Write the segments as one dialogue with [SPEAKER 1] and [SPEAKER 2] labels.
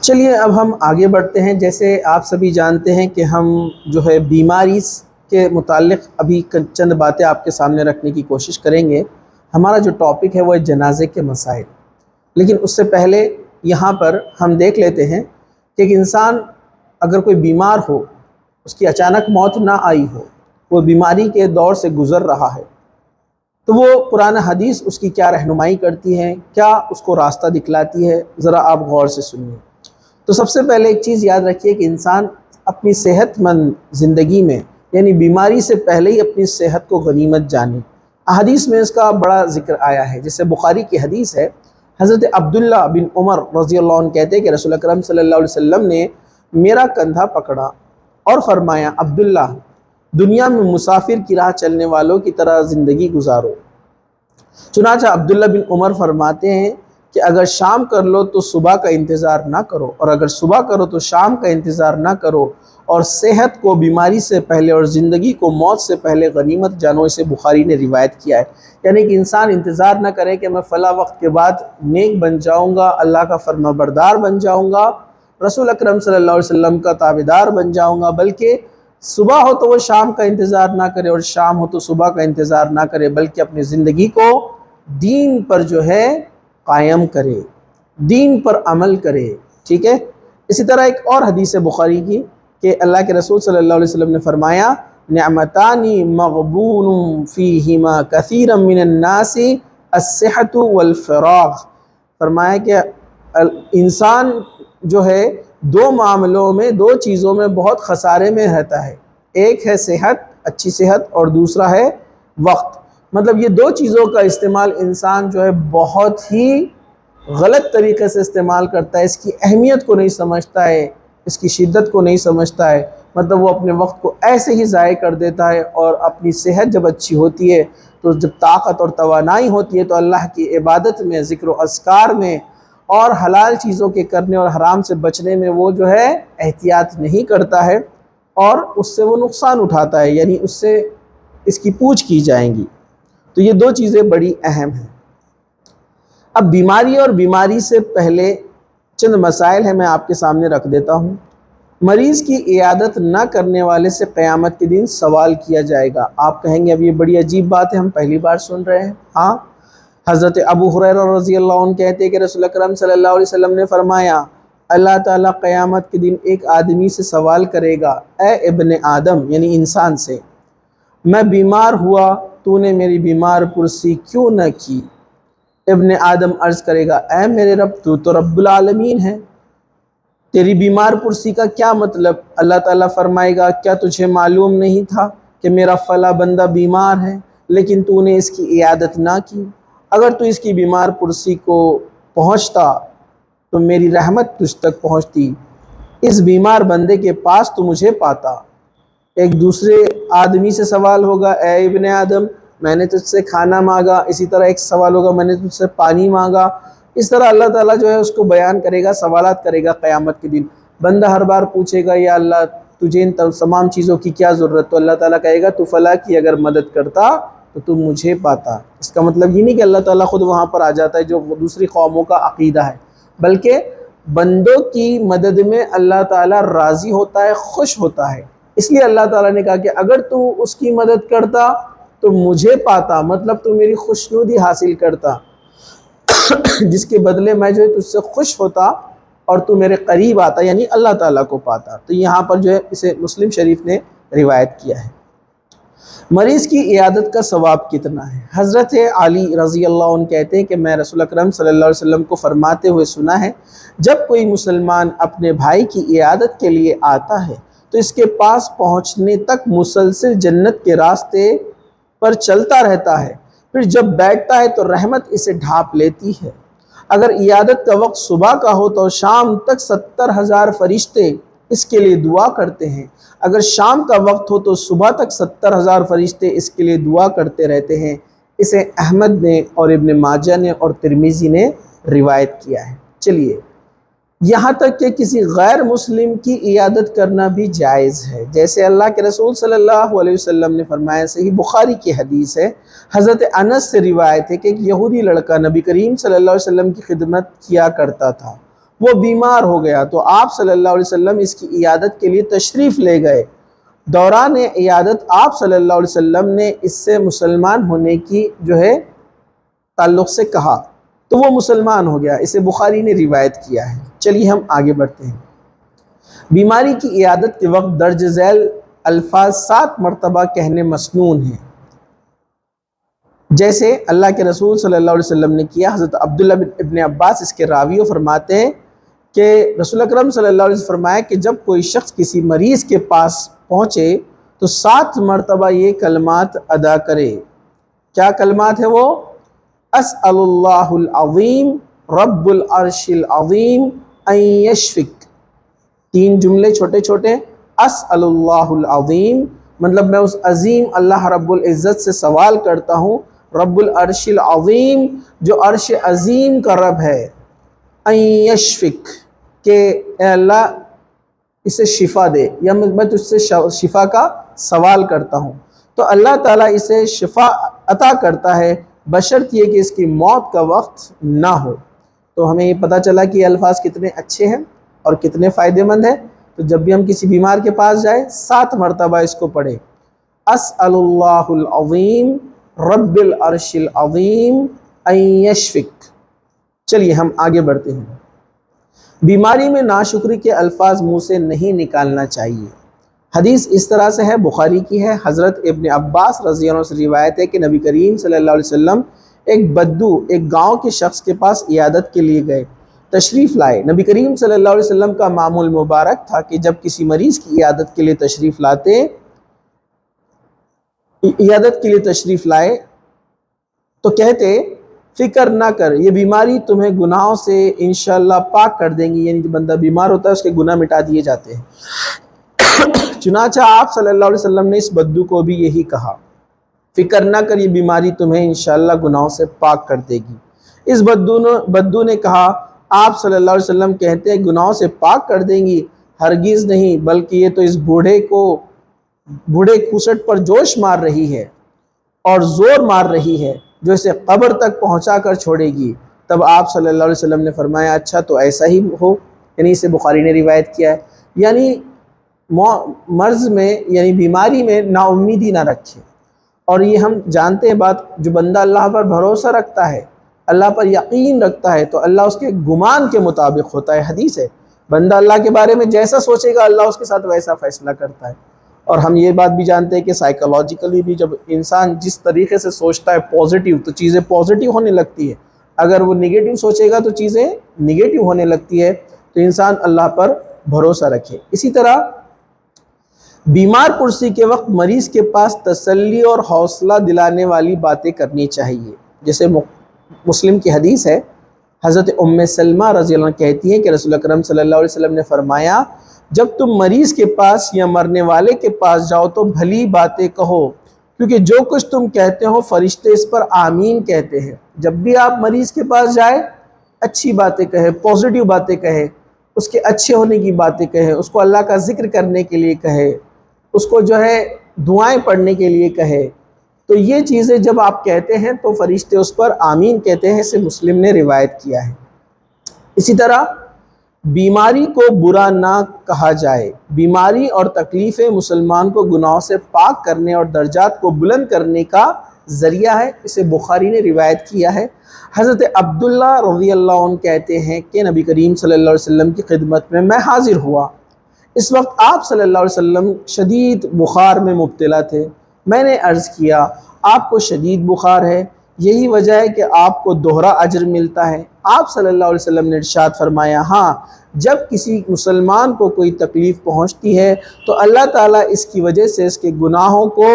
[SPEAKER 1] چلیے اب ہم آگے بڑھتے ہیں۔ جیسے آپ سبھی جانتے ہیں کہ ہم جو ہے بیماری کے متعلق ابھی چند باتیں آپ کے سامنے رکھنے کی کوشش کریں گے۔ ہمارا جو ٹاپک ہے وہ ہے جنازے کے مسائل، لیکن اس سے پہلے یہاں پر ہم دیکھ لیتے ہیں کہ ایک انسان اگر کوئی بیمار ہو، اس کی اچانک موت نہ آئی ہو، وہ بیماری کے دور سے گزر رہا ہے، تو وہ قرآن حدیث اس کی کیا رہنمائی کرتی ہیں، کیا اس کو راستہ دکھلاتی ہے، ذرا آپ غور سے سنیے۔ تو سب سے پہلے ایک چیز یاد رکھیے کہ انسان اپنی صحت مند زندگی میں یعنی بیماری سے پہلے ہی اپنی صحت کو غنیمت جانے۔ احادیث میں اس کا بڑا ذکر آیا ہے، جیسے بخاری کی حدیث ہے، حضرت عبداللہ بن عمر رضی اللہ عنہ کہتے ہیں کہ رسول اکرم صلی اللہ علیہ وسلم نے میرا کندھا پکڑا اور فرمایا، عبداللہ دنیا میں مسافر کی راہ چلنے والوں کی طرح زندگی گزارو۔ چنانچہ عبداللہ بن عمر فرماتے ہیں کہ اگر شام کر لو تو صبح کا انتظار نہ کرو، اور اگر صبح کرو تو شام کا انتظار نہ کرو، اور صحت کو بیماری سے پہلے اور زندگی کو موت سے پہلے غنیمت جانو۔ اسے بخاری نے روایت کیا ہے۔ یعنی کہ انسان انتظار نہ کرے کہ میں فلاں وقت کے بعد نیک بن جاؤں گا، اللہ کا فرما بردار بن جاؤں گا، رسول اکرم صلی اللہ علیہ وسلم کا تابعدار بن جاؤں گا، بلکہ صبح ہو تو وہ شام کا انتظار نہ کرے اور شام ہو تو صبح کا انتظار نہ کرے، بلکہ اپنی زندگی کو دین پر جو ہے قائم کرے، دین پر عمل کرے، ٹھیک ہے۔ اسی طرح ایک اور حدیث بخاری کی کہ اللہ کے رسول صلی اللہ علیہ وسلم نے فرمایا، نعمتانی مغبون فیہما کثیرا من الناس الصحت والفراغ۔ فرمایا کہ انسان جو ہے دو معاملوں میں، دو چیزوں میں بہت خسارے میں رہتا ہے، ایک ہے صحت، اچھی صحت، اور دوسرا ہے وقت۔ مطلب یہ دو چیزوں کا استعمال انسان جو ہے بہت ہی غلط طریقے سے استعمال کرتا ہے، اس کی اہمیت کو نہیں سمجھتا ہے، اس کی شدت کو نہیں سمجھتا ہے۔ مطلب وہ اپنے وقت کو ایسے ہی ضائع کر دیتا ہے، اور اپنی صحت جب اچھی ہوتی ہے تو جب طاقت اور توانائی ہوتی ہے تو اللہ کی عبادت میں، ذکر و اذکار میں اور حلال چیزوں کے کرنے اور حرام سے بچنے میں وہ جو ہے احتیاط نہیں کرتا ہے، اور اس سے وہ نقصان اٹھاتا ہے، یعنی اس سے اس کی پوچھ کی جائیں گی۔ تو یہ دو چیزیں بڑی اہم ہیں۔ اب بیماری اور بیماری سے پہلے چند مسائل ہیں، میں آپ کے سامنے رکھ دیتا ہوں۔ مریض کی عیادت نہ کرنے والے سے قیامت کے دن سوال کیا جائے گا۔ آپ کہیں گے اب یہ بڑی عجیب بات ہے، ہم پہلی بار سن رہے ہیں۔ ہاں، حضرت ابو ہریرہ رضی اللہ عنہ کہتے ہیں کہ رسول اکرم صلی اللہ علیہ وسلم نے فرمایا، اللہ تعالیٰ قیامت کے دن ایک آدمی سے سوال کرے گا، اے ابن آدم یعنی انسان سے، میں بیمار ہوا، تو نے میری بیمار پرسی کیوں نہ کی؟ ابن آدم عرض کرے گا، اے میرے رب تو رب العالمین ہے، تیری بیمار پرسی کا کیا مطلب؟ اللہ تعالیٰ فرمائے گا، کیا تجھے معلوم نہیں تھا کہ میرا فلاں بندہ بیمار ہے لیکن تو نے اس کی عیادت نہ کی؟ اگر تو اس کی بیمار پرسی کو پہنچتا تو میری رحمت تجھ تک پہنچتی، اس بیمار بندے کے پاس تو مجھے پاتا۔ ایک دوسرے آدمی سے سوال ہوگا، اے ابن آدم میں نے تجھ سے کھانا مانگا، اسی طرح ایک سوال ہوگا، میں نے تجھ سے پانی مانگا۔ اس طرح اللہ تعالیٰ جو ہے اس کو بیان کرے گا، سوالات کرے گا قیامت کے دن۔ بندہ ہر بار پوچھے گا، یا اللہ تجھے ان تمام چیزوں کی کیا ضرورت؟ تو اللہ تعالیٰ کہے گا، تو فلاں کی اگر مدد کرتا تو تم مجھے پاتا۔ اس کا مطلب یہ نہیں کہ اللہ تعالیٰ خود وہاں پر آ جاتا ہے جو دوسری قوموں کا عقیدہ ہے، بلکہ بندوں کی مدد میں اللہ تعالیٰ راضی ہوتا ہے، خوش ہوتا ہے۔ اس لیے اللہ تعالیٰ نے کہا کہ اگر تو اس کی مدد کرتا تو مجھے پاتا، مطلب تو میری خوشنودی حاصل کرتا، جس کے بدلے میں جو ہے تجھ سے خوش ہوتا اور تو میرے قریب آتا، یعنی اللہ تعالیٰ کو پاتا۔ تو یہاں پر جو ہے اسے مسلم شریف نے روایت کیا ہے۔ مریض کی عیادت کا ثواب کتنا ہے؟ حضرت علی رضی اللہ عنہ کہتے ہیں کہ میں رسول اکرم صلی اللہ علیہ وسلم کو فرماتے ہوئے سنا ہے، جب کوئی مسلمان اپنے بھائی کی عیادت کے لیے آتا ہے تو اس کے پاس پہنچنے تک مسلسل جنت کے راستے پر چلتا رہتا ہے، پھر جب بیٹھتا ہے تو رحمت اسے ڈھانپ لیتی ہے۔ اگر عیادت کا وقت صبح کا ہو تو شام تک 70,000 فرشتے اس کے لیے دعا کرتے ہیں، اگر شام کا وقت ہو تو صبح تک 70,000 فرشتے اس کے لیے دعا کرتے رہتے ہیں۔ اسے احمد نے اور ابن ماجہ نے اور ترمذی نے روایت کیا ہے۔ چلیے، یہاں تک کہ کسی غیر مسلم کی عیادت کرنا بھی جائز ہے، جیسے اللہ کے رسول صلی اللہ علیہ وسلم نے فرمایا، صحیح بخاری کی حدیث ہے، حضرت انس سے روایت ہے کہ ایک یہودی لڑکا نبی کریم صلی اللہ علیہ وسلم کی خدمت کیا کرتا تھا، وہ بیمار ہو گیا تو آپ صلی اللہ علیہ وسلم اس کی عیادت کے لیے تشریف لے گئے۔ دوران عیادت آپ صلی اللہ علیہ وسلم نے اس سے مسلمان ہونے کی جو ہے تعلق سے کہا تو وہ مسلمان ہو گیا۔ اسے بخاری نے روایت کیا ہے۔ چلیے ہم آگے بڑھتے ہیں۔ بیماری کی عیادت کے وقت درج ذیل الفاظ 7 مرتبہ کہنے مسنون ہیں، جیسے اللہ کے رسول صلی اللہ علیہ وسلم نے کیا۔ حضرت عبداللہ ابن عباس اس کے راوی فرماتے ہیں کہ رسول اکرم صلی اللہ علیہ وسلم فرمایا کہ جب کوئی شخص کسی مریض کے پاس پہنچے تو 7 مرتبہ یہ کلمات ادا کرے۔ کیا کلمات ہیں وہ؟ اسأل اللہ العظیم رب العرش العظیم ان یشفک۔ 3 جملے چھوٹے چھوٹے۔ اسأل اللہ العظیم مطلب میں اس عظیم اللہ رب العزت سے سوال کرتا ہوں، رب العرش العظیم جو عرش عظیم کا رب ہے، ان یشفک کہ اے اللہ اسے شفا دے، یا میں تجھ سے شفا کا سوال کرتا ہوں۔ تو اللہ تعالیٰ اسے شفا عطا کرتا ہے بشرط یہ کہ اس کی موت کا وقت نہ ہو۔ تو ہمیں یہ پتہ چلا کہ یہ الفاظ کتنے اچھے ہیں اور کتنے فائدہ مند ہیں۔ تو جب بھی ہم کسی بیمار کے پاس جائیں 7 مرتبہ اس کو پڑھیں، اسأل اللہ العظیم رب العرش العظیم ان یشفک۔ چلیے ہم آگے بڑھتے ہیں۔ بیماری میں ناشکری کے الفاظ منہ سے نہیں نکالنا چاہیے۔ حدیث اس طرح سے ہے، بخاری کی ہے۔ حضرت ابن عباس رضی اللہ عنہ سے روایت ہے کہ نبی کریم صلی اللہ علیہ وسلم ایک بدو ایک گاؤں کے شخص کے پاس عیادت کے لیے گئے، تشریف لائے۔ نبی کریم صلی اللہ علیہ وسلم کا معمول مبارک تھا کہ جب کسی مریض کی عیادت کے لیے تشریف لائے تو کہتے فکر نہ کر، یہ بیماری تمہیں گناہوں سے انشاءاللہ پاک کر دیں گی، یعنی جو بندہ بیمار ہوتا ہے اس کے گناہ مٹا دیے جاتے ہیں۔ چنانچہ آپ صلی اللہ علیہ وسلم نے اس بدو کو بھی یہی کہا، فکر نہ کر یہ بیماری تمہیں انشاءاللہ گناہوں سے پاک کر دے گی۔ اس بدو نے کہا آپ صلی اللہ علیہ وسلم کہتے ہیں گناہوں سے پاک کر دیں گی؟ ہرگز نہیں، بلکہ یہ تو اس بوڑھے کھوسٹ پر جوش مار رہی ہے اور زور مار رہی ہے جو اسے قبر تک پہنچا کر چھوڑے گی۔ تب آپ صلی اللہ علیہ وسلم نے فرمایا اچھا تو ایسا ہی ہو، یعنی اسے بخاری نے روایت کیا ہے۔ یعنی مرض میں یعنی بیماری میں نا امیدی نہ رکھے۔ اور یہ ہم جانتے ہیں بات، جو بندہ اللہ پر بھروسہ رکھتا ہے، اللہ پر یقین رکھتا ہے تو اللہ اس کے گمان کے مطابق ہوتا ہے۔ حدیث ہے بندہ اللہ کے بارے میں جیسا سوچے گا اللہ اس کے ساتھ ویسا فیصلہ کرتا ہے۔ اور ہم یہ بات بھی جانتے ہیں کہ سائیکالوجیکلی بھی جب انسان جس طریقے سے سوچتا ہے پازیٹیو تو چیزیں پازیٹیو ہونے لگتی ہے، اگر وہ نگیٹیو سوچے گا تو چیزیں نگیٹیو ہونے لگتی ہے۔ تو انسان اللہ پر بھروسہ رکھے۔ اسی طرح بیمار پرسی کے وقت مریض کے پاس تسلی اور حوصلہ دلانے والی باتیں کرنی چاہیے۔ جیسے مسلم کی حدیث ہے، حضرت ام سلمہ رضی اللہ عنہ کہتی ہیں کہ رسول اکرم صلی اللہ علیہ وسلم نے فرمایا جب تم مریض کے پاس یا مرنے والے کے پاس جاؤ تو بھلی باتیں کہو، کیونکہ جو کچھ تم کہتے ہو فرشتے اس پر آمین کہتے ہیں۔ جب بھی آپ مریض کے پاس جائیں اچھی باتیں کہیں، پازیٹیو باتیں کہیں، اس کے اچھے ہونے کی باتیں کہیں، اس کو اللہ کا ذکر کرنے کے لیے کہے، اس کو جو ہے دعائیں پڑھنے کے لیے کہے۔ تو یہ چیزیں جب آپ کہتے ہیں تو فرشتے اس پر آمین کہتے ہیں، اسے مسلم نے روایت کیا ہے۔ اسی طرح بیماری کو برا نہ کہا جائے۔ بیماری اور تکلیفیں مسلمان کو گناہوں سے پاک کرنے اور درجات کو بلند کرنے کا ذریعہ ہے، اسے بخاری نے روایت کیا ہے۔ حضرت عبداللہ رضی اللہ عنہ کہتے ہیں کہ نبی کریم صلی اللہ علیہ وسلم کی خدمت میں حاضر ہوا۔ اس وقت آپ صلی اللہ علیہ وسلم شدید بخار میں مبتلا تھے۔ میں نے عرض کیا آپ کو شدید بخار ہے، یہی وجہ ہے کہ آپ کو دوہرا اجر ملتا ہے۔ آپ صلی اللہ علیہ وسلم نے ارشاد فرمایا ہاں، جب کسی مسلمان کو کوئی تکلیف پہنچتی ہے تو اللہ تعالیٰ اس کی وجہ سے اس کے گناہوں کو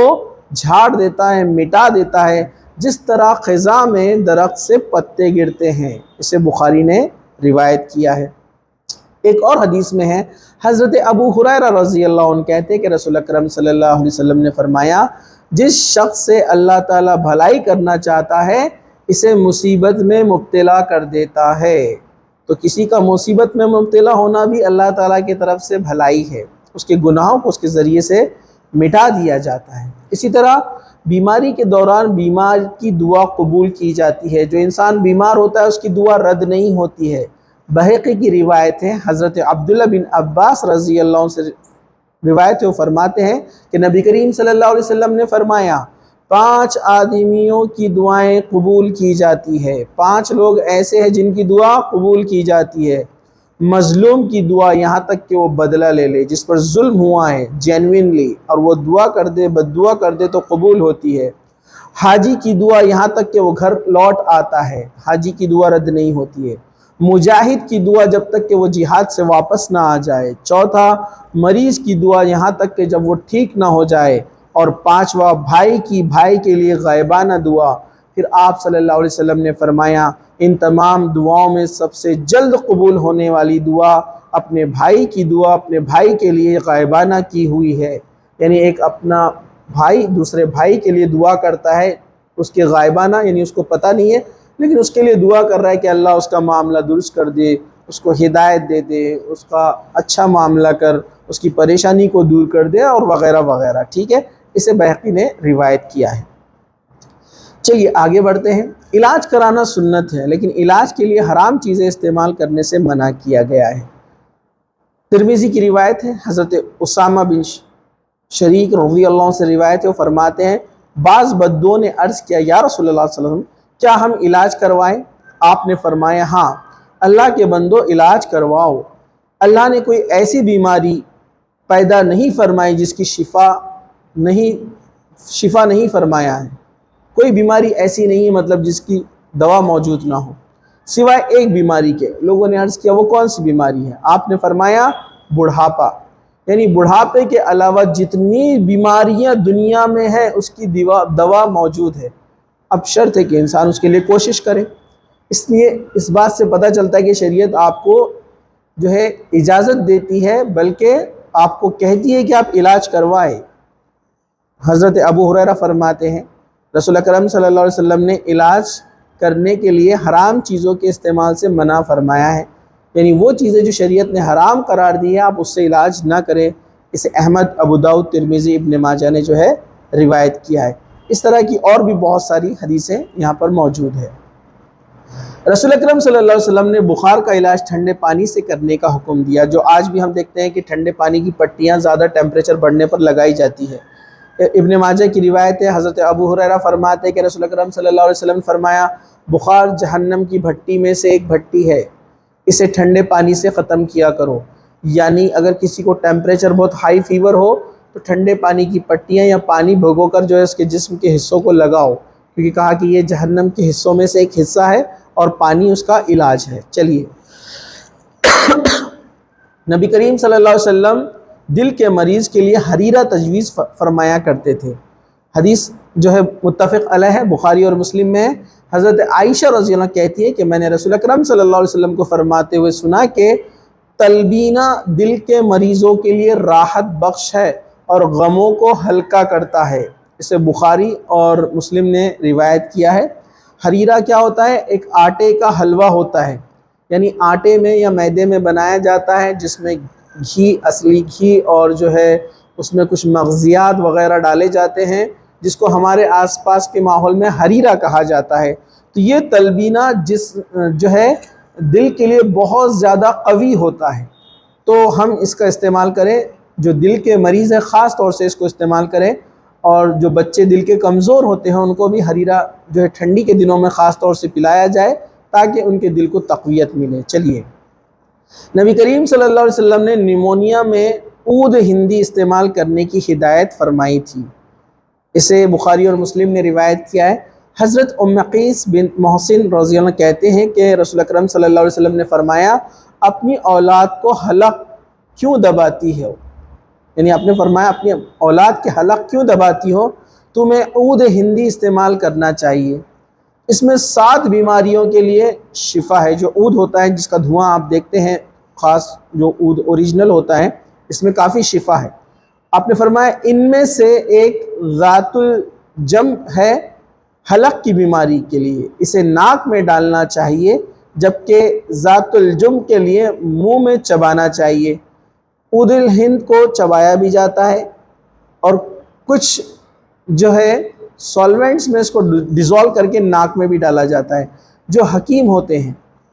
[SPEAKER 1] جھاڑ دیتا ہے، مٹا دیتا ہے، جس طرح خزاں میں درخت سے پتے گرتے ہیں۔ اسے بخاری نے روایت کیا ہے۔ ایک اور حدیث میں ہے، حضرت ابو ہریرہ رضی اللہ عنہ کہتے کہ رسول اکرم صلی اللہ علیہ وسلم نے فرمایا جس شخص سے اللہ تعالیٰ بھلائی کرنا چاہتا ہے اسے مصیبت میں مبتلا کر دیتا ہے۔ تو کسی کا مصیبت میں مبتلا ہونا بھی اللہ تعالیٰ کی طرف سے بھلائی ہے، اس کے گناہوں کو اس کے ذریعے سے مٹا دیا جاتا ہے۔ اسی طرح بیماری کے دوران بیمار کی دعا قبول کی جاتی ہے۔ جو انسان بیمار ہوتا ہے اس کی دعا رد نہیں ہوتی ہے، بحقی کی روایت ہے، حضرت عبداللہ بن عباس رضی اللہ عنہ سے روایت ہے، وہ فرماتے ہیں کہ نبی کریم صلی اللہ علیہ وسلم نے فرمایا 5 آدمیوں کی دعائیں قبول کی جاتی ہے، 5 لوگ ایسے ہیں جن کی دعا قبول کی جاتی ہے۔ مظلوم کی دعا یہاں تک کہ وہ بدلہ لے لے، جس پر ظلم ہوا ہے جینوینلی، اور وہ دعا کر دے، بد دعا کر دے تو قبول ہوتی ہے۔ حاجی کی دعا یہاں تک کہ وہ گھر لوٹ آتا ہے، حاجی کی دعا رد نہیں ہوتی ہے۔ مجاہد کی دعا جب تک کہ وہ جہاد سے واپس نہ آ جائے۔ چوتھا، مریض کی دعا یہاں تک کہ جب وہ ٹھیک نہ ہو جائے۔ اور 5واں، بھائی کے لیے غائبانہ دعا۔ پھر آپ صلی اللہ علیہ وسلم نے فرمایا ان تمام دعاؤں میں سب سے جلد قبول ہونے والی دعا اپنے بھائی کی دعا اپنے بھائی کے لیے غائبانہ کی ہوئی ہے، یعنی ایک اپنا بھائی دوسرے بھائی کے لیے دعا کرتا ہے، اس کے غائبانہ، یعنی اس کو پتہ نہیں ہے لیکن اس کے لیے دعا کر رہا ہے کہ اللہ اس کا معاملہ درست کر دے، اس کو ہدایت دے دے، اس کا اچھا معاملہ کر، اس کی پریشانی کو دور کر دے، اور وغیرہ وغیرہ، ٹھیک ہے۔ اسے بحقی نے روایت کیا ہے۔ چلیے آگے بڑھتے ہیں۔ علاج کرانا سنت ہے، لیکن علاج کے لیے حرام چیزیں استعمال کرنے سے منع کیا گیا ہے۔ ترمذی کی روایت ہے، حضرت اسامہ بن شریک رضی اللہ عنہ سے روایت ہے، وہ فرماتے ہیں بعض بدوؤں نے عرض کیا یا رسول اللہ صلی اللہ علیہ وسلم کیا ہم علاج کروائیں؟ آپ نے فرمایا ہاں، اللہ کے بندو علاج کرواؤ۔ اللہ نے کوئی ایسی بیماری پیدا نہیں فرمائی جس کی شفا نہیں فرمایا ہے، کوئی بیماری ایسی نہیں ہے مطلب جس کی دوا موجود نہ ہو، سوائے ایک بیماری کے۔ لوگوں نے عرض کیا وہ کون سی بیماری ہے؟ آپ نے فرمایا بڑھاپا، یعنی بڑھاپے کے علاوہ جتنی بیماریاں دنیا میں ہیں اس کی دوا موجود ہے، اب شرط ہے کہ انسان اس کے لیے کوشش کرے۔ اس لیے اس بات سے پتہ چلتا ہے کہ شریعت آپ کو جو ہے اجازت دیتی ہے، بلکہ آپ کو کہتی ہے کہ آپ علاج کروائے۔ حضرت ابو ہریرہ فرماتے ہیں رسول اکرم صلی اللہ علیہ وسلم نے علاج کرنے کے لیے حرام چیزوں کے استعمال سے منع فرمایا ہے، یعنی وہ چیزیں جو شریعت نے حرام قرار دی ہے آپ اس سے علاج نہ کریں۔ اسے احمد، ابو داؤد، ترمذی، ابن ماجہ نے جو ہے روایت کیا ہے۔ اس طرح کی اور بھی بہت ساری حدیثیں یہاں پر موجود ہیں۔ رسول اکرم صلی اللہ علیہ وسلم نے بخار کا علاج ٹھنڈے پانی سے کرنے کا حکم دیا، جو آج بھی ہم دیکھتے ہیں کہ ٹھنڈے پانی کی پٹیاں زیادہ ٹیمپریچر بڑھنے پر لگائی جاتی ہے۔ ابن ماجہ کی روایت ہے، حضرت ابو ہریرہ فرماتے ہیں کہ رسول اکرم صلی اللہ علیہ وسلم نے فرمایا بخار جہنم کی بھٹی میں سے ایک بھٹی ہے، اسے ٹھنڈے پانی سے ختم کیا کرو۔ یعنی اگر کسی کو ٹیمپریچر بہت ہائی فیور ہو تو ٹھنڈے پانی کی پٹیاں یا پانی بھگو کر جو ہے اس کے جسم کے حصوں کو لگاؤ، کیونکہ کہا کہ یہ جہنم کے حصوں میں سے ایک حصہ ہے اور پانی اس کا علاج ہے۔ چلیے نبی کریم صلی اللہ علیہ وسلم دل کے مریض کے لیے حریرہ تجویز فرمایا کرتے تھے۔ حدیث جو ہے متفق علیہ ہے، بخاری اور مسلم میں ہے۔ حضرت عائشہ رضی اللہ عنہ کہتی ہے کہ میں نے رسول اکرم صلی اللہ علیہ وسلم کو فرماتے ہوئے سنا کہ تلبینہ دل کے مریضوں کے لیے راحت بخش ہے اور غموں کو ہلکا کرتا ہے۔ اسے بخاری اور مسلم نے روایت کیا ہے۔ حریرہ کیا ہوتا ہے؟ ایک آٹے کا حلوہ ہوتا ہے، یعنی آٹے میں یا میدے میں بنایا جاتا ہے، جس میں گھی، اصلی گھی، اور جو ہے اس میں کچھ مغزیات وغیرہ ڈالے جاتے ہیں، جس کو ہمارے آس پاس کے ماحول میں حریرہ کہا جاتا ہے۔ تو یہ تلبینہ جو ہے دل کے لیے بہت زیادہ قوی ہوتا ہے، تو ہم اس کا استعمال کریں۔ جو دل کے مریض ہیں خاص طور سے اس کو استعمال کریں، اور جو بچے دل کے کمزور ہوتے ہیں ان کو بھی حریرہ جو ہے ٹھنڈی کے دنوں میں خاص طور سے پلایا جائے تاکہ ان کے دل کو تقویت ملے۔ چلیے نبی کریم صلی اللہ علیہ وسلم نے نیمونیا میں عود ہندی استعمال کرنے کی ہدایت فرمائی تھی، اسے بخاری اور مسلم نے روایت کیا ہے۔ حضرت ام قیس بن محسن رضی اللہ عنہ کہتے ہیں کہ رسول اکرم صلی اللہ علیہ وسلم نے فرمایا اپنی اولاد کو حلق کیوں دباتی ہو، یعنی آپ نے فرمایا اپنی اولاد کے حلق کیوں دباتی ہو، تمہیں عود ہندی استعمال کرنا چاہیے، اس میں 7 بیماریوں کے لیے شفا ہے۔ جو عود ہوتا ہے جس کا دھواں آپ دیکھتے ہیں، خاص جو عود اوریجنل ہوتا ہے، اس میں کافی شفا ہے۔ آپ نے فرمایا ان میں سے ایک ذات الجم ہے حلق کی بیماری کے لیے، اسے ناک میں ڈالنا چاہیے، جبکہ ذات الجم کے لیے منہ میں چبانا چاہیے۔ عود الہند کو چبایا بھی جاتا ہے، اور کچھ جو ہے سالوینٹس میں اس کو ڈیزولو کر کے ناک میں بھی ڈالا جاتا ہے۔ جو حکیم ہوتے ہیں،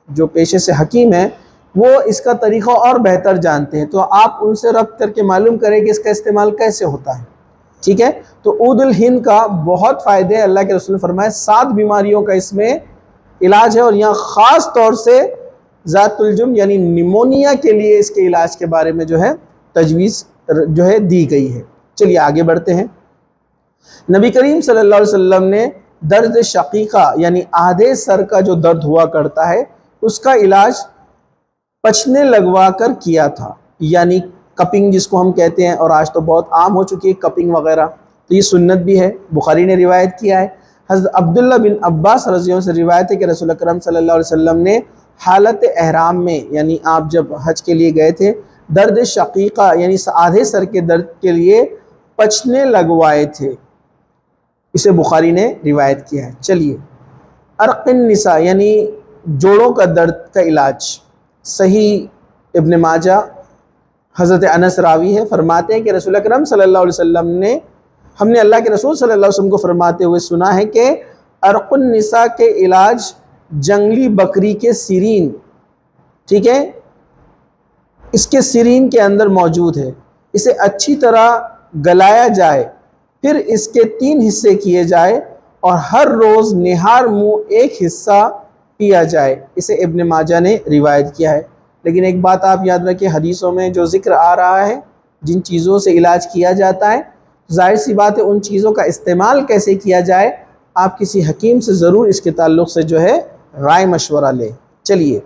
[SPEAKER 1] جو پیشے سے حکیم ہیں، وہ اس کا طریقہ اور بہتر جانتے ہیں، تو آپ ان سے ربط کر کے معلوم کریں کہ اس کا استعمال کیسے ہوتا ہے، ٹھیک ہے؟ تو عود الہند کا بہت فائدے ہیں، اللہ کے رسول نے فرمایا 7 بیماریوں کا اس میں علاج ہے، اور یہاں خاص طور سے ذات الجم یعنی نیمونیا کے لیے اس کے علاج کے بارے میں جو ہے تجویز جو ہے دی گئی ہے۔ چلیے آگے بڑھتے ہیں۔ نبی کریم صلی اللہ علیہ وسلم نے درد شقیقہ یعنی آدھے سر کا جو درد ہوا کرتا ہے اس کا علاج پچنے لگوا کر کیا تھا، یعنی کپنگ جس کو ہم کہتے ہیں، اور آج تو بہت عام ہو چکی ہے کپنگ وغیرہ، تو یہ سنت بھی ہے، بخاری نے روایت کیا ہے۔ حضرت عبداللہ بن عباس رضی اللہ عنہ سے روایت ہے کہ رسول اکرم صلی اللہ علیہ وسلم نے حالت احرام میں، یعنی آپ جب حج کے لیے گئے تھے، درد شقیقہ یعنی آدھے سر کے درد کے لیے پچنے لگوائے تھے، اسے بخاری نے روایت کیا ہے۔ چلیے، عرق النساء یعنی جوڑوں کا درد کا علاج، صحیح ابن ماجہ، حضرت انس راوی ہے، فرماتے ہیں کہ رسول اکرم صلی اللہ علیہ وسلم نے، ہم نے اللہ کے رسول صلی اللہ علیہ وسلم کو فرماتے ہوئے سنا ہے کہ عرق النساء کے علاج جنگلی بکری کے سرین، ٹھیک ہے، اس کے سرین کے اندر موجود ہے، اسے اچھی طرح گلایا جائے، پھر اس کے 3 حصے کیے جائے اور ہر روز نہار منہ ایک حصہ پیا جائے، اسے ابن ماجہ نے روایت کیا ہے۔ لیکن ایک بات آپ یاد رکھیں، حدیثوں میں جو ذکر آ رہا ہے، جن چیزوں سے علاج کیا جاتا ہے، ظاہر سی بات ہے ان چیزوں کا استعمال کیسے کیا جائے، آپ کسی حکیم سے ضرور اس کے تعلق سے جو ہے رائے مشورہ لیں۔ چلیے،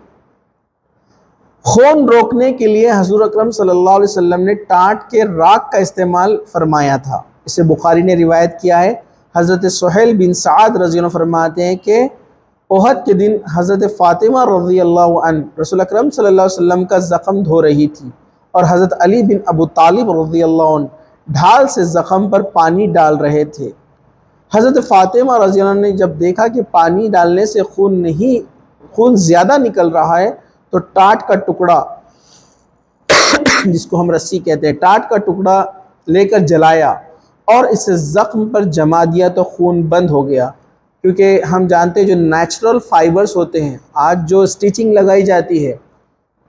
[SPEAKER 1] خون روکنے کے لیے حضور اکرم صلی اللہ علیہ وسلم نے ٹانٹ کے راکھ کا استعمال فرمایا تھا، اسے بخاری نے روایت کیا ہے۔ حضرت سہیل بن سعد رضی اللہ عنہ فرماتے ہیں کہ احد کے دن حضرت فاطمہ رضی اللہ عنہ رسول اکرم صلی اللہ علیہ وسلم کا زخم دھو رہی تھی، اور حضرت علی بن ابو طالب رضی اللہ عنہ ڈھال سے زخم پر پانی ڈال رہے تھے۔ حضرت فاطمہ رضی اللہ عنہ نے جب دیکھا کہ پانی ڈالنے سے خون زیادہ نکل رہا ہے، تو ٹاٹ کا ٹکڑا جس کو ہم رسی کہتے ہیں، ٹاٹ کا ٹکڑا لے کر جلایا اور اسے زخم پر جما دیا تو خون بند ہو گیا۔ کیونکہ ہم جانتے ہیں جو نیچرل فائبرز ہوتے ہیں، آج جو سٹیچنگ لگائی جاتی ہے،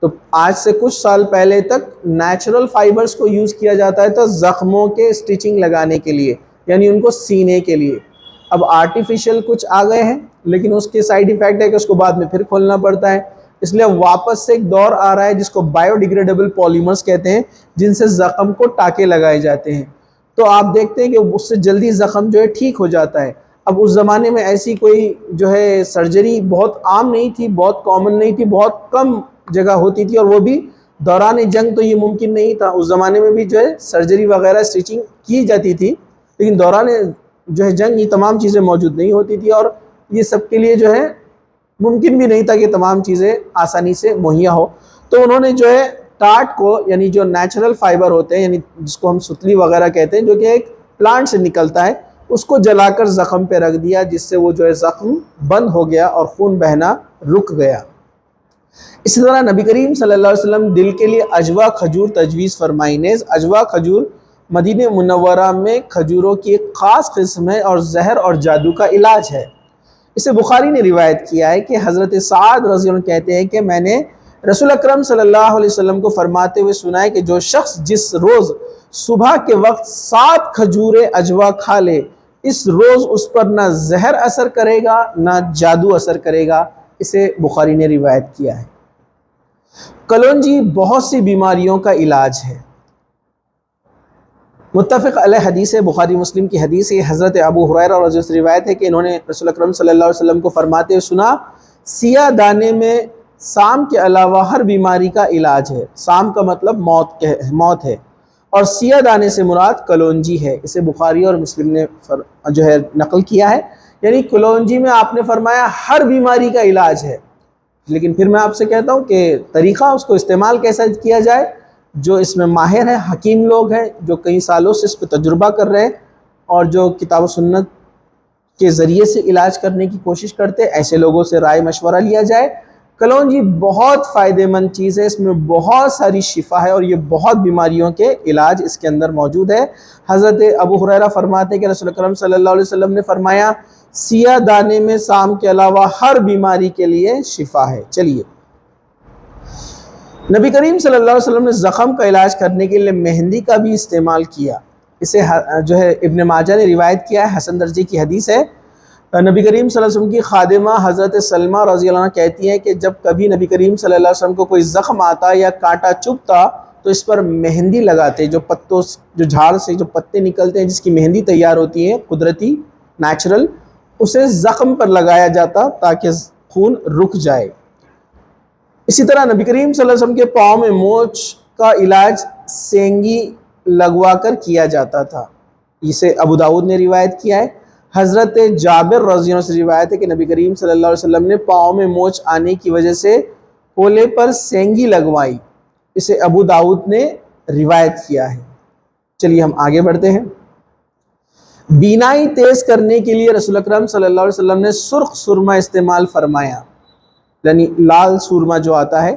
[SPEAKER 1] تو آج سے کچھ سال پہلے تک نیچرل فائبرز کو یوز کیا جاتا ہے تو زخموں کے سٹیچنگ لگانے کے لیے، یعنی ان کو سینے کے لیے۔ اب آرٹیفیشل کچھ آ گئے ہیں، لیکن اس کے سائیڈ ایفیکٹ ہے کہ اس کو بعد میں پھر کھولنا پڑتا ہے، اس لیے واپس سے ایک دور آ رہا ہے جس کو بائیو ڈیگریڈیبل پالیمرز کہتے ہیں، جن سے زخم کو ٹاکے لگائے جاتے ہیں، تو آپ دیکھتے ہیں کہ اس سے جلدی زخم جو ہے ٹھیک ہو جاتا ہے۔ اب اس زمانے میں ایسی کوئی جو ہے سرجری بہت عام نہیں تھی، بہت کامن نہیں تھی، بہت کم جگہ ہوتی تھی، اور وہ بھی دوران جنگ تو یہ ممکن نہیں تھا۔ اس زمانے میں بھی جو ہے سرجری وغیرہ سٹیچنگ کی جاتی تھی، لیکن دوران جو ہے جنگ یہ تمام چیزیں موجود نہیں ہوتی تھی، اور یہ سب کے لیے جو ہے ممکن بھی نہیں تھا کہ تمام چیزیں آسانی سے مہیا ہو۔ تو انہوں نے جو ہے ٹاٹ کو، یعنی جو نیچرل فائبر ہوتے ہیں، یعنی جس کو ہم ستلی وغیرہ کہتے ہیں، جو کہ ایک پلانٹ سے نکلتا ہے، اس کو جلا کر زخم پہ رکھ دیا، جس سے وہ جو ہے زخم بند ہو گیا اور خون بہنا رک گیا۔ اسی طرح نبی کریم صلی اللہ علیہ وسلم دل کے لیے عجوا کھجور تجویز فرمائی۔ نیز عجوا کھجور مدینہ منورہ میں کھجوروں کی ایک خاص قسم ہے اور زہر اور جادو کا علاج ہے۔ اسے بخاری نے روایت کیا ہے کہ حضرت سعد رضی اللہ عنہ کہتے ہیں کہ میں نے رسول اکرم صلی اللہ علیہ وسلم کو فرماتے ہوئے سنا ہے کہ جو شخص جس روز صبح کے وقت 7 کھجوریں عجوا کھا لے، اس روز اس پر نہ زہر اثر کرے گا نہ جادو اثر کرے گا، اسے بخاری نے روایت کیا ہے۔ کلونجی بہت سی بیماریوں کا علاج ہے۔ متفق علیہ حدیث ہے، بخاری مسلم کی حدیث ہے۔ حضرت ابو ہریرہ رضی اللہ عنہ سے روایت ہے کہ انہوں نے رسول اکرم صلی اللہ علیہ وسلم کو فرماتے ہوئے سنا، سیاہ دانے میں سام کے علاوہ ہر بیماری کا علاج ہے۔ سام کا مطلب موت ہے، اور سیاہ دانے سے مراد کلونجی ہے، اسے بخاری اور مسلم نے جو ہے نقل کیا ہے۔ یعنی کلونجی میں آپ نے فرمایا ہر بیماری کا علاج ہے، لیکن پھر میں آپ سے کہتا ہوں کہ طریقہ اس کو استعمال کیسا کیا جائے، جو اس میں ماہر ہیں، حکیم لوگ ہیں، جو کئی سالوں سے اس پہ تجربہ کر رہے ہیں اور جو کتاب و سنت کے ذریعے سے علاج کرنے کی کوشش کرتے ہیں، ایسے لوگوں سے رائے مشورہ لیا جائے۔ کلونجی بہت فائدہ مند چیز ہے، اس میں بہت ساری شفا ہے، اور یہ بہت بیماریوں کے علاج اس کے اندر موجود ہے۔ حضرت ابو ہریرہ فرماتے ہیں کہ رسول اکرم صلی اللہ علیہ وسلم نے فرمایا، سیاہ دانے میں سام کے علاوہ ہر بیماری کے لیے شفا ہے۔ چلیے، نبی کریم صلی اللہ علیہ وسلم نے زخم کا علاج کرنے کے لیے مہندی کا بھی استعمال کیا۔ اسے جو ہے ابن ماجہ نے روایت کیا ہے، حسن درجے کی حدیث ہے۔ نبی کریم صلی اللہ علیہ وسلم کی خادمہ حضرت سلمہ رضی اللہ عنہ کہتی ہیں کہ جب کبھی نبی کریم صلی اللہ علیہ وسلم کو کوئی زخم آتا یا کانٹا چبھتا تو اس پر مہندی لگاتے، جو پتوں جو جھاڑ سے جو پتے نکلتے ہیں جس کی مہندی تیار ہوتی ہے قدرتی نیچرل، اسے زخم پر لگایا جاتا تاکہ خون رک جائے۔ اسی طرح نبی کریم صلی اللہ علیہ وسلم کے پاؤں میں موچ کا علاج سینگی لگوا کر کیا جاتا تھا، اسے ابو داؤد نے روایت کیا ہے۔ حضرت جابر رضی اللہ عنہ سے روایت ہے کہ نبی کریم صلی اللہ علیہ وسلم نے پاؤں میں موچ آنے کی وجہ سے پولے پر سینگی لگوائی، اسے ابو داؤد نے روایت کیا ہے۔ چلیے ہم آگے بڑھتے ہیں۔ بینائی تیز کرنے کے لیے رسول اکرم صلی اللہ علیہ وسلم نے سرخ سرما استعمال فرمایا، یعنی لال سرما جو آتا ہے،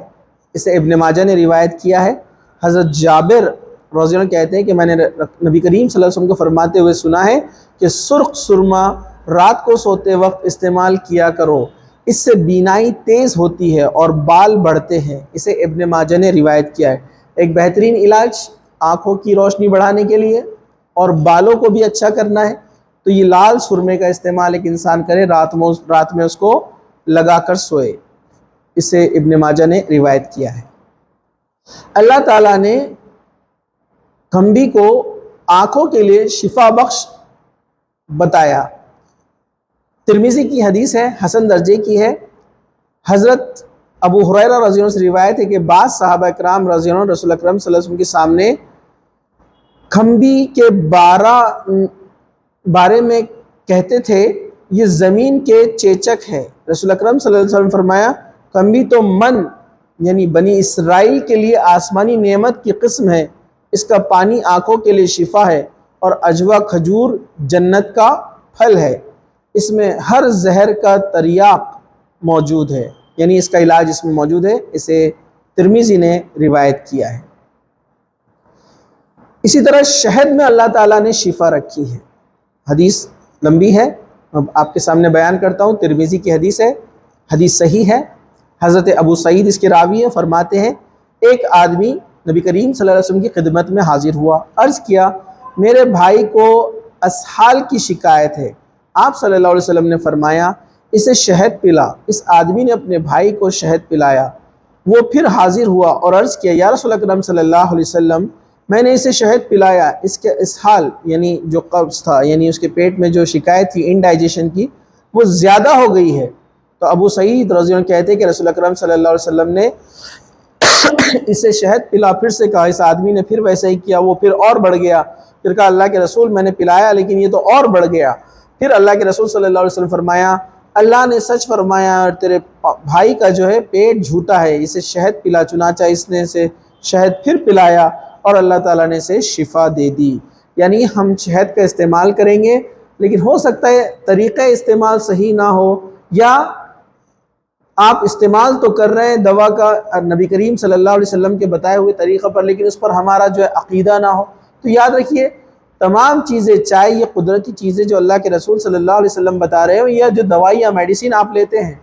[SPEAKER 1] اسے ابن ماجہ نے روایت کیا ہے۔ حضرت جابر رضی اللہ عنہ کہتے ہیں کہ میں نے نبی کریم صلی اللہ علیہ وسلم کو فرماتے ہوئے سنا ہے کہ سرخ سرما رات کو سوتے وقت استعمال کیا کرو، اس سے بینائی تیز ہوتی ہے اور بال بڑھتے ہیں، اسے ابن ماجہ نے روایت کیا ہے۔ ایک بہترین علاج آنکھوں کی روشنی بڑھانے کے لیے اور بالوں کو بھی اچھا کرنا ہے تو یہ لال سرمے کا استعمال ایک انسان کرے، رات میں اس کو لگا کر سوئے، اسے ابن ماجہ نے روایت کیا ہے۔ اللہ تعالیٰ نے کمبی کو آنکھوں کے لیے شفا بخش بتایا۔ ترمذی کی حدیث ہے، حسن درجے کی ہے۔ حضرت ابو ہریرہ رضی اللہ عنہ سے روایت ہے کہ بعض صحابہ اکرام رضی اللہ عنہ رسول اکرم صلی اللہ علیہ وسلم کے سامنے کھمبی کے بارے میں کہتے تھے یہ زمین کے چیچک ہے۔ رسول اکرم صلی اللہ علیہ وسلم فرمایا کھمبی تو من یعنی بنی اسرائیل کے لیے آسمانی نعمت کی قسم ہے، اس کا پانی آنکھوں کے لیے شفا ہے، اور اجوا کھجور جنت کا پھل ہے، اس میں ہر زہر کا تریاق موجود ہے، یعنی اس کا علاج اس میں موجود ہے، اسے ترمذی نے روایت کیا ہے۔ اسی طرح شہد میں اللہ تعالیٰ نے شفا رکھی ہے، حدیث لمبی ہے، اب آپ کے سامنے بیان کرتا ہوں۔ ترمذی کی حدیث ہے، حدیث صحیح ہے۔ حضرت ابو سعید اس کے راوی ہیں، فرماتے ہیں ایک آدمی نبی کریم صلی اللہ علیہ وسلم کی خدمت میں حاضر ہوا، عرض کیا میرے بھائی کو اسحال کی شکایت ہے۔ آپ صلی اللہ علیہ وسلم نے فرمایا اسے شہد پلا۔ اس آدمی نے اپنے بھائی کو شہد پلایا، وہ پھر حاضر ہوا اور عرض کیا یا رسول اکرم صلی اللہ علیہ وسلم میں نے اسے شہد پلایا، اس کے اسحال یعنی جو قبض تھا، یعنی اس کے پیٹ میں جو شکایت تھی انڈائجیشن کی، وہ زیادہ ہو گئی ہے۔ تو ابو سعید رضی اللہ عنہ کہتے ہیں کہ رسول اکرم صلی اللہ علیہ وسلم نے اسے شہد پلا، پھر سے کہا، اس آدمی نے پھر ویسا ہی کیا، وہ پھر اور بڑھ گیا، پھر کہا اللہ کے رسول میں نے پلایا لیکن یہ تو اور بڑھ گیا۔ پھر اللہ کے رسول صلی اللہ علیہ وسلم فرمایا اللہ نے سچ فرمایا اور تیرے بھائی کا جو ہے پیٹ جھوٹا ہے، اسے شہد پلا، چنانچہ اس نے اسے شہد پھر پلایا اور اللہ تعالیٰ نے اسے شفا دے دی۔ یعنی ہم شہد کا استعمال کریں گے، لیکن ہو سکتا ہے طریقہ استعمال صحیح نہ ہو، یا آپ استعمال تو کر رہے ہیں دوا کا نبی کریم صلی اللہ علیہ وسلم کے بتائے ہوئے طریقہ پر، لیکن اس پر ہمارا جو ہے عقیدہ نہ ہو۔ تو یاد رکھیے تمام چیزیں، چاہے یہ قدرتی چیزیں جو اللہ کے رسول صلی اللہ علیہ وسلم بتا رہے ہو، یا جو دوائی یا میڈیسن آپ لیتے ہیں،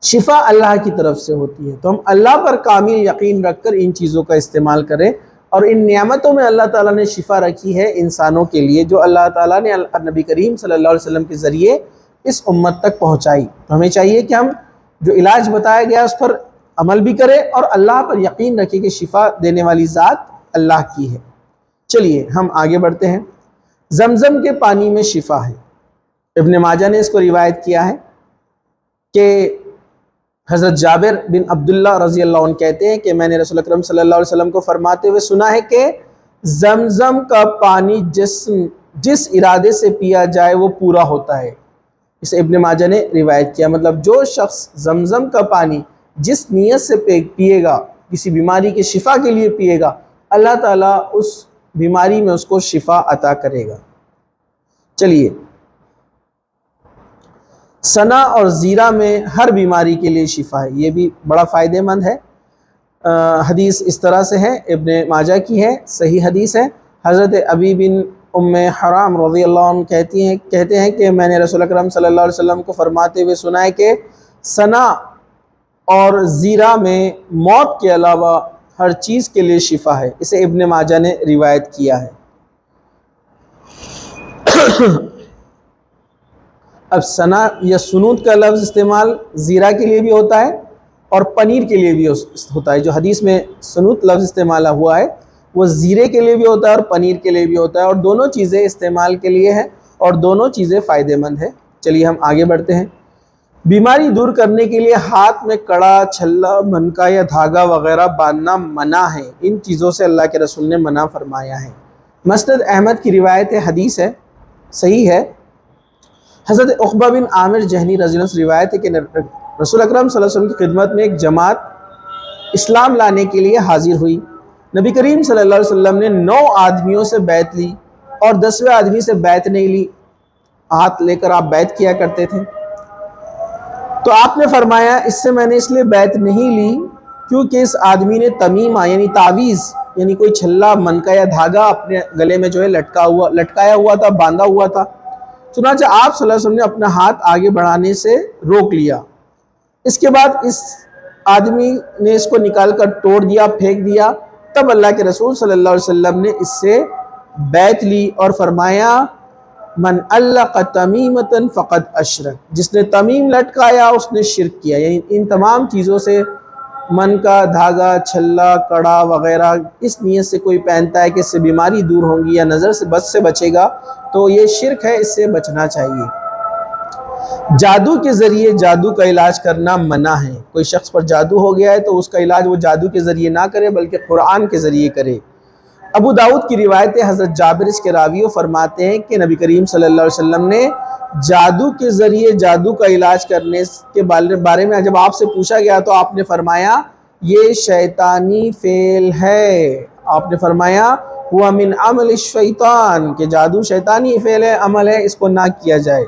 [SPEAKER 1] شفا اللہ کی طرف سے ہوتی ہے۔ تو ہم اللہ پر کامل یقین رکھ کر ان چیزوں کا استعمال کریں، اور ان نعمتوں میں اللہ تعالیٰ نے شفا رکھی ہے انسانوں کے لیے، جو اللہ تعالیٰ نے نبی کریم صلی اللہ علیہ وسلم کے ذریعے اس امت تک پہنچائی۔ تو ہمیں چاہیے کہ ہم جو علاج بتایا گیا اس پر عمل بھی کریں اور اللہ پر یقین رکھیں کہ شفا دینے والی ذات اللہ کی ہے۔ چلیے ہم آگے بڑھتے ہیں۔ زمزم کے پانی میں شفا ہے، ابن ماجہ نے اس کو روایت کیا ہے کہ حضرت جابر بن عبداللہ رضی اللہ عنہ کہتے ہیں کہ میں نے رسول اکرم صلی اللہ علیہ وسلم کو فرماتے ہوئے سنا ہے کہ زمزم کا پانی جس ارادے سے پیا جائے وہ پورا ہوتا ہے، اسے ابن ماجہ نے روایت کیا۔ مطلب جو شخص زمزم کا پانی جس نیت سے پیے گا، کسی بیماری کے شفا کے لیے پیے گا، اللہ تعالیٰ اس بیماری میں اس کو شفا عطا کرے گا۔ چلیے، سنا اور زیرہ میں ہر بیماری کے لیے شفا ہے، یہ بھی بڑا فائدہ مند ہے۔ حدیث اس طرح سے ہے، ابن ماجہ کی ہے، صحیح حدیث ہے۔ حضرت ابی بن ام حرام رضی اللہ عنہ کہتے ہیں کہ میں نے رسول اکرم صلی اللہ علیہ وسلم کو فرماتے ہوئے سنا ہے کہ سنا اور زیرہ میں موت کے علاوہ ہر چیز کے لیے شفا ہے۔ اسے ابن ماجہ نے روایت کیا ہے۔ اب ثنا یا سنود کا لفظ استعمال زیرہ کے لیے بھی ہوتا ہے اور پنیر کے لیے بھی ہوتا ہے۔ جو حدیث میں سنود لفظ استعمال ہوا ہے وہ زیرے کے لیے بھی ہوتا ہے اور پنیر کے لیے بھی ہوتا ہے، اور دونوں چیزیں استعمال کے لیے ہیں اور دونوں چیزیں فائدہ مند ہیں۔ چلیے ہم آگے بڑھتے ہیں۔ بیماری دور کرنے کے لیے ہاتھ میں کڑا، چھلا، منکا یا دھاگا وغیرہ باندھنا منع ہے۔ ان چیزوں سے اللہ کے رسول نے منع فرمایا ہے۔ مسند احمد کی روایت حدیث ہے، صحیح ہے۔ حضرت عقبہ بن عامر جہنی رضی اللہ عنہ سے روایت ہے کہ رسول اکرم صلی اللہ علیہ وسلم کی خدمت میں ایک جماعت اسلام لانے کے لیے حاضر ہوئی۔ نبی کریم صلی اللہ علیہ وسلم نے 9 آدمیوں سے بیعت لی اور 10ویں آدمی سے بیعت نہیں لی۔ ہاتھ لے کر آپ بیعت کیا کرتے تھے، تو آپ نے فرمایا اس سے میں نے اس لیے بیعت نہیں لی کیونکہ اس آدمی نے تمیمہ یعنی تعویذ یعنی کوئی چھلا، منکا یا دھاگا اپنے گلے میں جو ہے لٹکایا ہوا تھا، باندھا ہوا تھا۔ چنانچہ آپ صلی اللہ علیہ وسلم نے اپنا ہاتھ آگے بڑھانے سے روک لیا۔ اس کے بعد اس آدمی نے اس کو نکال کر توڑ دیا، پھینک دیا۔ تب اللہ کے رسول صلی اللہ علیہ وسلم نے اس سے بیعت لی اور فرمایا من علق تمیمۃ فقد اشرک، جس نے تمیم لٹکایا اس نے شرک کیا۔ یعنی ان تمام چیزوں سے، من کا دھاگا، چھلا، کڑا وغیرہ، اس نیت سے کوئی پہنتا ہے کہ اس سے بیماری دور ہوں گی یا نظر سے بد سے بچے گا تو یہ شرک ہے، اس سے بچنا چاہیے۔ جادو کے ذریعے جادو کا علاج کرنا منع ہے۔ کوئی شخص پر جادو ہو گیا ہے تو اس کا علاج وہ جادو کے ذریعے نہ کرے بلکہ قرآن کے ذریعے کرے۔ ابو داؤد کی روایت حضرت جابر اس کے راوی فرماتے ہیں کہ نبی کریم صلی اللہ علیہ وسلم نے جادو کے ذریعے جادو کا علاج کرنے کے بارے میں جب آپ سے پوچھا گیا تو آپ نے فرمایا یہ شیطانی فعل ہے۔ آپ نے فرمایا وہ من عمل الشیطان، کہ جادو شیطانی فعل ہے، عمل ہے، اس کو نہ کیا جائے۔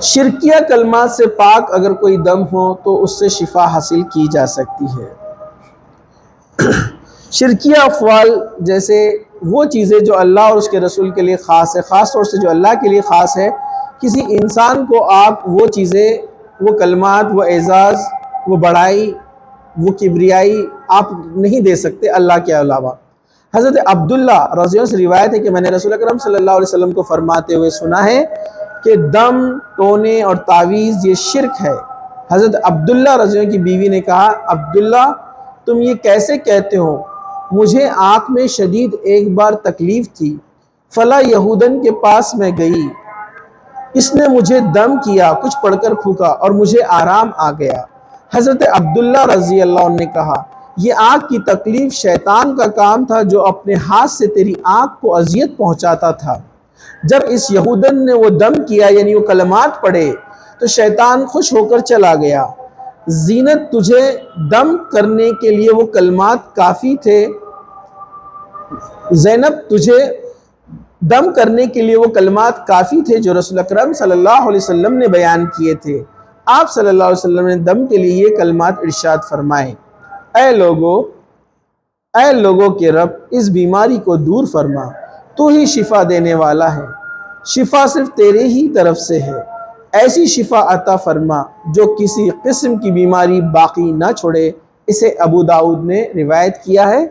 [SPEAKER 1] شرکیہ کلمات سے پاک اگر کوئی دم ہو تو اس سے شفا حاصل کی جا سکتی ہے۔ شرکیہ افعال جیسے وہ چیزیں جو اللہ اور اس کے رسول کے لیے خاص ہے، خاص طور سے جو اللہ کے لیے خاص ہے، کسی انسان کو آپ وہ چیزیں، وہ کلمات، وہ اعزاز، وہ بڑائی، وہ کبریائی آپ نہیں دے سکتے اللہ کے علاوہ۔ حضرت عبداللہ رضی اللہ عنہ سے روایت ہے کہ میں نے رسول اکرم صلی اللہ علیہ وسلم کو فرماتے ہوئے سنا ہے کہ دم، ٹونے اور تعویذ یہ شرک ہے۔ حضرت عبداللہ رضی اللہ عنہ کی بیوی نے کہا عبداللہ تم یہ کیسے کہتے ہو؟ مجھے آنکھ میں شدید ایک بار تکلیف تھی، فلاں یہودن کے پاس میں گئی، اس نے مجھے دم کیا، کچھ پڑھ کر پھونکا اور مجھے آرام آ گیا۔ حضرت عبداللہ رضی اللہ عنہ نے کہا یہ آنکھ کی تکلیف شیطان کا کام تھا جو اپنے ہاتھ سے تیری آنکھ کو اذیت پہنچاتا تھا۔ جب اس یہودن نے وہ دم کیا یعنی وہ کلمات پڑھے تو شیطان خوش ہو کر چلا گیا۔ زینت تجھے دم کرنے کے لیے وہ کلمات کافی تھے، زینب تجھے دم کرنے کے لیے وہ کلمات کافی تھے جو رسول اکرم صلی اللہ علیہ وسلم نے بیان کیے تھے۔ آپ صلی اللہ علیہ وسلم نے دم کے لیے یہ کلمات ارشاد فرمائے اے لوگوں کے رب اس بیماری کو دور فرما، تو ہی شفا دینے والا ہے، شفا صرف تیرے ہی طرف سے ہے، ایسی شفا عطا فرما جو کسی قسم کی بیماری باقی نہ چھوڑے۔ اسے ابو داؤد نے روایت کیا ہے۔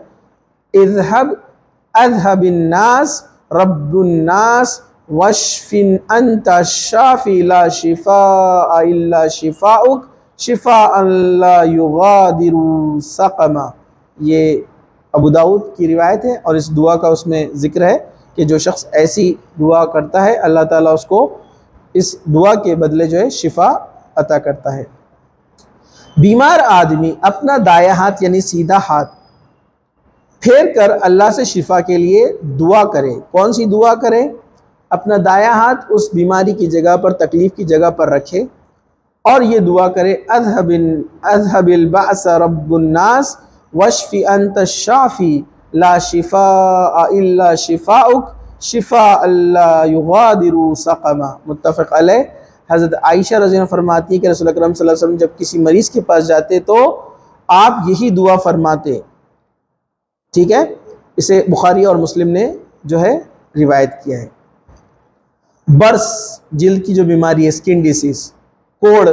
[SPEAKER 1] اذهب الناس رب الناس واشفن انت الشافی لا شفاء الا شفاؤک شفاء لا یغادر سقما۔ یہ ابو داؤد کی روایت ہے اور اس دعا کا اس میں ذکر ہے کہ جو شخص ایسی دعا کرتا ہے اللہ تعالیٰ اس کو اس دعا کے بدلے جو ہے شفا عطا کرتا ہے۔ بیمار آدمی اپنا دایاں ہاتھ یعنی سیدھا ہاتھ پھیر کر اللہ سے شفا کے لیے دعا کرے۔ کون سی دعا کرے؟ اپنا دایاں ہاتھ اس بیماری کی جگہ پر، تکلیف کی جگہ پر رکھے اور یہ دعا کرے اذهب البأس رب الناس واشفی انت الشافی لا شفاء الا شفاؤک شفاء لا یغادر سقما۔ متفق علیہ۔ حضرت عائشہ رضی اللہ عنہ فرماتی ہے کہ رسول اکرم صلی اللہ علیہ وسلم جب کسی مریض کے پاس جاتے تو آپ یہی دعا فرماتے۔ ٹھیک ہے، اسے بخاری اور مسلم نے جو ہے روایت کیا ہے۔ برس جلد کی جو بیماری ہے، سکن ڈیسیز، کوڑ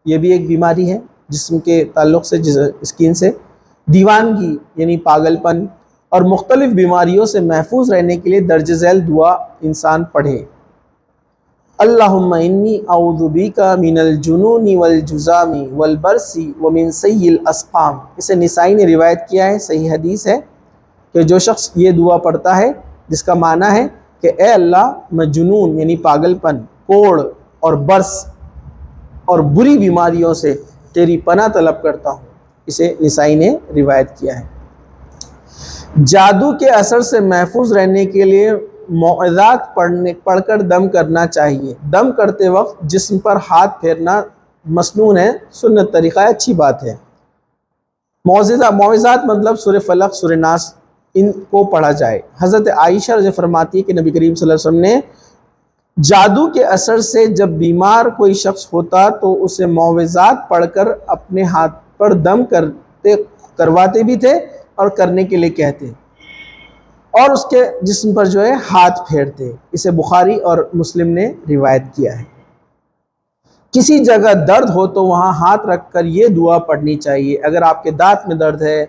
[SPEAKER 1] یہ بھی ایک بیماری ہے جسم کے تعلق سے، اسکن سے. دیوانگی یعنی پاگل پن اور مختلف بیماریوں سے محفوظ رہنے کے لیے درج ذیل دعا انسان پڑھے. اللہم انی اعوذ بک من الجنون والجذام والبرص ومن سیء الاسقام. اسے نسائی نے روایت کیا ہے، صحیح حدیث ہے کہ جو شخص یہ دعا پڑھتا ہے جس کا معنی ہے کہ اے اللہ میں جنون یعنی پاگل پن، کوڑ اور برص اور بری بیماریوں سے تیری پناہ طلب کرتا ہوں، اسے نسائی نے روایت کیا ہے. جادو کے اثر سے محفوظ رہنے کے لیے موعظات پڑھ کر دم کرنا چاہیے. دم کرتے وقت جسم پر ہاتھ پھیرنا مسنون ہے، سنت طریقہ ہے، اچھی بات ہے. موعظات مطلب سورہ فلق، سورہ ناس، ان کو پڑھا جائے. حضرت عائشہ رضی فرماتی ہے کہ نبی کریم صلی اللہ علیہ وسلم نے جادو کے اثر سے جب بیمار کوئی شخص ہوتا تو اسے موعظات پڑھ کر اپنے ہاتھ پر دم کرواتے بھی تھے اور کرنے کے لیے کہتے اور اس کے جسم پر جو ہے ہاتھ پھیرتے. اسے بخاری اور مسلم نے روایت کیا ہے. کسی جگہ درد ہو تو وہاں ہاتھ رکھ کر یہ دعا پڑھنی چاہیے. اگر آپ کے دانت میں درد ہے،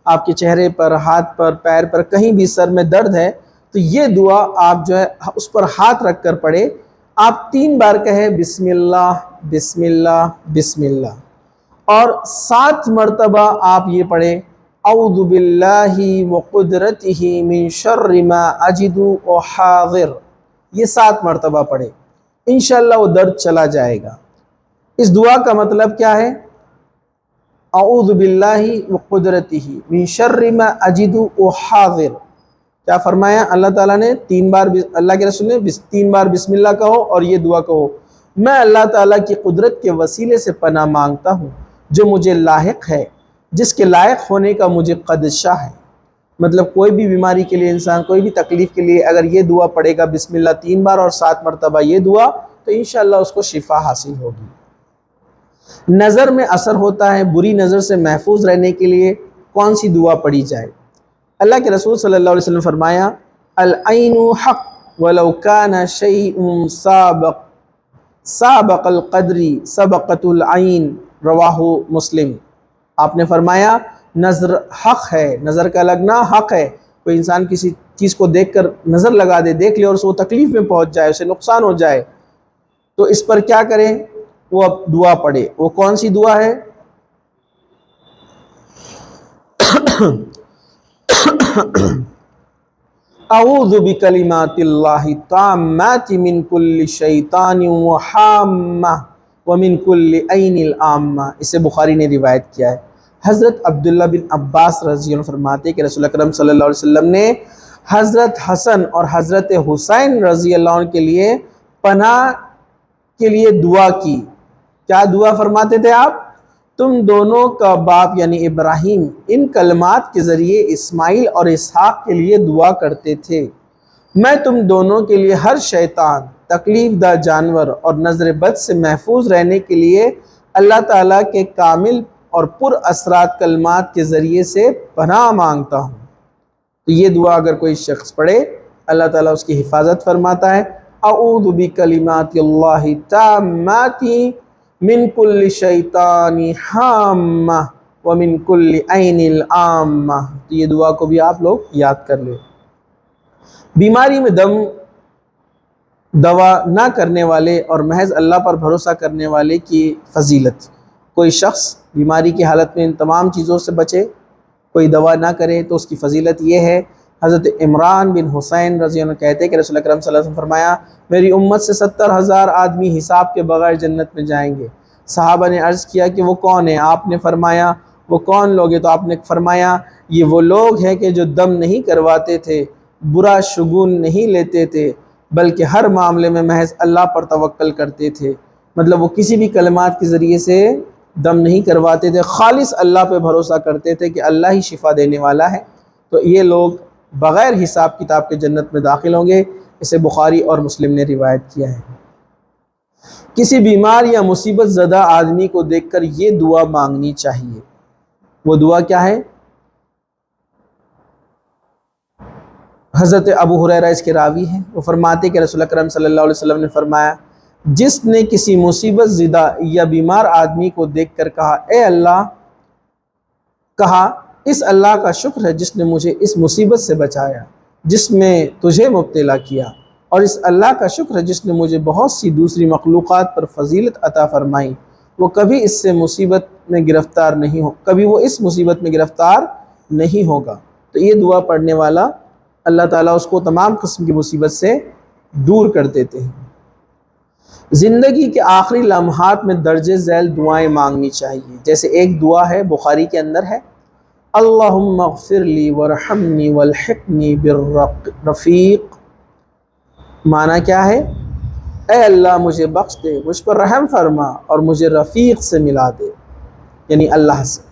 [SPEAKER 1] آپ کے چہرے پر، ہاتھ پر، پیر پر، کہیں بھی سر میں درد ہے تو یہ دعا آپ جو ہے اس پر ہاتھ رکھ کر پڑھے. آپ 3 بار کہیں بسم اللہ بسم اللہ بسم اللہ، اور 7 مرتبہ آپ یہ پڑھیں اعوذ باللہ وقدرتہ من شر ما اجد وحاضر. یہ 7 مرتبہ پڑھیں، انشاءاللہ وہ درد چلا جائے گا. اس دعا کا مطلب کیا ہے؟ اعوذ باللہ وقدرتہ من شر ما اجد وحاضر. کیا فرمایا اللہ تعالیٰ نے؟ 3 بار اللہ کے رسول نے 3 بار بسم اللہ کہو اور یہ دعا کہو، میں اللہ تعالیٰ کی قدرت کے وسیلے سے پناہ مانگتا ہوں جو مجھے لاحق ہے، جس کے لائق ہونے کا مجھے قدشہ ہے. مطلب کوئی بھی بیماری کے لیے، انسان کوئی بھی تکلیف کے لیے اگر یہ دعا پڑھے گا بسم اللہ 3 بار اور 7 مرتبہ یہ دعا، تو انشاءاللہ اس کو شفا حاصل ہوگی. نظر میں اثر ہوتا ہے، بری نظر سے محفوظ رہنے کے لیے کون سی دعا پڑھی جائے؟ اللہ کے رسول صلی اللہ علیہ وسلم نے فرمایا العین حق ولو کان شیء سابق القدر سبقت العین، رواہ مسلم. آپ نے فرمایا نظر حق ہے، نظر کا لگنا حق ہے. کوئی انسان کسی چیز کو دیکھ کر نظر لگا دے، دیکھ لے اور وہ تکلیف میں پہنچ جائے، اسے نقصان ہو جائے، تو اس پر کیا کریں؟ وہ دعا پڑھے. وہ کون سی دعا ہے؟ اعوذ بکلمات اللہ التامات من کل شیطان وحامہ ومن کل عین العامہ. اسے بخاری نے روایت کیا ہے. حضرت عبداللہ بن عباس رضی اللہ عنہ فرماتے کہ رسول اکرم صلی اللہ علیہ وسلم نے حضرت حسن اور حضرت حسین رضی اللہ عنہ کے لیے پناہ کے لیے دعا کی. کیا دعا فرماتے تھے آپ؟ تم دونوں کا باپ یعنی ابراہیم ان کلمات کے ذریعے اسماعیل اور اسحاق کے لیے دعا کرتے تھے، میں تم دونوں کے لیے ہر شیطان، تکلیف دہ جانور اور نظر بد سے محفوظ رہنے کے لیے اللہ تعالیٰ کے کامل اور پر اثرات کلمات کے ذریعے سے پناہ مانگتا ہوں. تو یہ دعا اگر کوئی شخص پڑھے اللہ تعالیٰ اس کی حفاظت فرماتا ہے. اعوذ بکلمات اللہ التامات من کل شیطان حامہ ومن کل عین العامہ. تو یہ دعا کو بھی آپ لوگ یاد کر لیں. بیماری میں دوا نہ کرنے والے اور محض اللہ پر بھروسہ کرنے والے کی فضیلت. کوئی شخص بیماری کی حالت میں ان تمام چیزوں سے بچے، کوئی دوا نہ کرے، تو اس کی فضیلت یہ ہے. حضرت عمران بن حسین رضی اللہ عنہ کہتے ہیں کہ رسول اکرم صلی اللہ علیہ وسلم فرمایا میری امت سے 70,000 آدمی حساب کے بغیر جنت میں جائیں گے. صحابہ نے عرض کیا کہ وہ کون ہیں؟ آپ نے فرمایا وہ کون لوگ ہیں؟ تو آپ نے فرمایا یہ وہ لوگ ہیں کہ جو دم نہیں کرواتے تھے، برا شگون نہیں لیتے تھے، بلکہ ہر معاملے میں محض اللہ پر توکل کرتے تھے. مطلب وہ کسی بھی کلمات کے ذریعے سے دم نہیں کرواتے تھے، خالص اللہ پہ بھروسہ کرتے تھے کہ اللہ ہی شفا دینے والا ہے. تو یہ لوگ بغیر حساب کتاب کے جنت میں داخل ہوں گے. اسے بخاری اور مسلم نے روایت کیا ہے. کسی بیمار یا مصیبت زدہ آدمی کو دیکھ کر یہ دعا مانگنی چاہیے. وہ دعا کیا ہے؟ حضرت ابو ہریرہ اس کے راوی ہیں. وہ فرماتے کہ رسول اکرم صلی اللہ علیہ وسلم نے فرمایا جس نے کسی مصیبت زدہ یا بیمار آدمی کو دیکھ کر کہا اے اللہ، کہا اس اللہ کا شکر ہے جس نے مجھے اس مصیبت سے بچایا جس میں تجھے مبتلا کیا، اور اس اللہ کا شکر ہے جس نے مجھے بہت سی دوسری مخلوقات پر فضیلت عطا فرمائی، وہ کبھی اس مصیبت میں گرفتار نہیں ہوگا۔ تو یہ دعا پڑھنے والا اللہ تعالیٰ اس کو تمام قسم کی مصیبت سے دور کر دیتے ہیں۔ زندگی کے آخری لمحات میں درج ذیل دعائیں مانگنی چاہیے، جیسے ایک دعا ہے بخاری کے اندر ہے، اللہم اغفر لی ورحمنی والحقنی بالرفیق۔ معنی کیا ہے؟ اے اللہ مجھے بخش دے، مجھ پر رحم فرما اور مجھے رفیق سے ملا دے، یعنی اللہ سے۔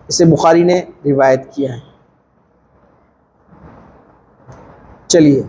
[SPEAKER 1] اسے بخاری نے روایت کیا ہے۔ چلیے